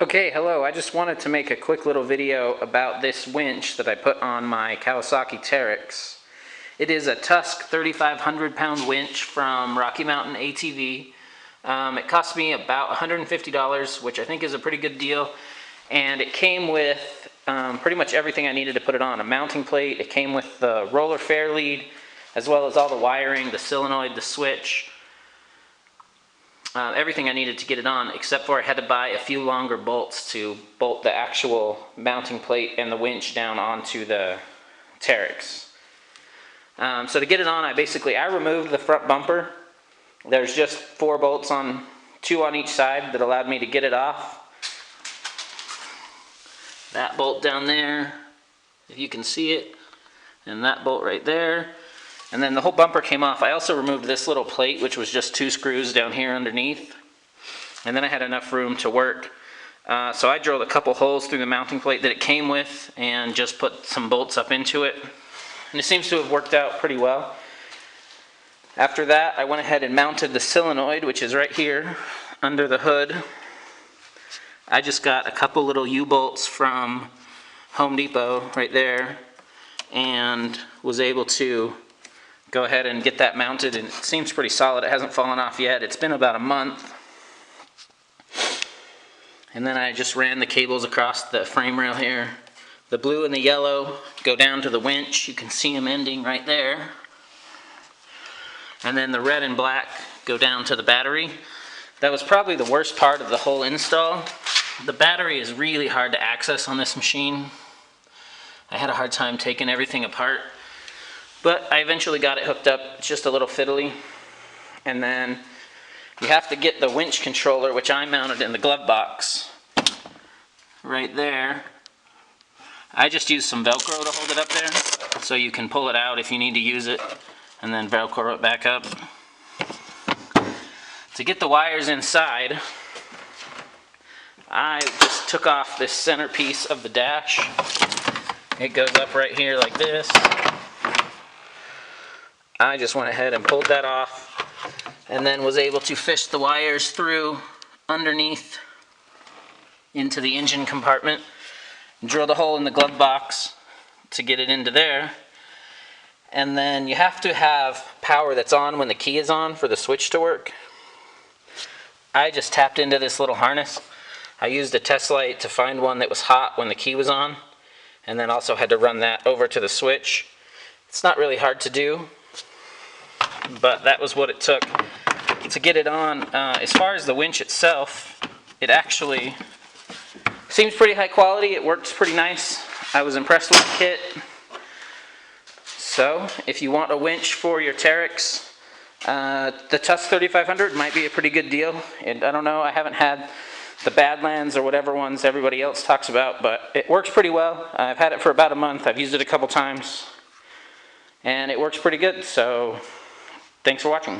Okay, hello. I just wanted to make a quick little video about this winch that I put on my Kawasaki Teryx. It is a Tusk 3,500 pound winch from Rocky Mountain ATV. It cost me about $150, which I think is a pretty good deal. And it came with pretty much everything I needed to put it on. A mounting plate, it came with the roller fair lead, as well as all the wiring, the solenoid, the switch. Everything I needed to get it on, except for I had to buy a few longer bolts to bolt the actual mounting plate and the winch down onto the Teryx. So to get it on, I removed the front bumper. There's just 4 bolts on, 2 on each side that allowed me to get it off. That bolt down there, if you can see it, and that bolt right there. And then the whole bumper came off. I also removed this little plate, which was just 2 screws down here underneath. And then I had enough room to work. So I drilled a couple holes through the mounting plate that it came with and just put some bolts up into it. And it seems to have worked out pretty well. After that, I went ahead and mounted the solenoid, which is right here under the hood. I just got a couple little U-bolts from Home Depot right there and was able to go ahead and get that mounted, and it seems pretty solid. It hasn't fallen off yet. It's been about a month. And then I just ran the cables across the frame rail here. The blue and the yellow go down to the winch. You can see them ending right there. And then the red and black go down to the battery. That was probably the worst part of the whole install. The battery is really hard to access on this machine. I had a hard time taking everything apart. But I eventually got it hooked up. It's just a little fiddly. And then you have to get the winch controller, which I mounted in the glove box right there. I just used some Velcro to hold it up there, so you can pull it out if you need to use it, and then Velcro it back up. To get the wires inside, I just took off this centerpiece of the dash. It goes up right here like this. I just went ahead and pulled that off and then was able to fish the wires through underneath into the engine compartment, drilled a hole in the glove box to get it into there. And then you have to have power that's on when the key is on for the switch to work. I just tapped into this little harness. I used a test light to find one that was hot when the key was on, and then also had to run that over to the switch. It's not really hard to do, but that was what it took to get it on. As far as the winch itself, it actually seems pretty high quality. It works pretty nice. I was impressed with the kit. So if you want a winch for your Teryx, the Tusk 3500 might be a pretty good deal. And I don't know, I haven't had the Badlands or whatever ones everybody else talks about, but it works pretty well. I've had it for about a month. I've used it a couple times, and it works pretty good. So thanks for watching.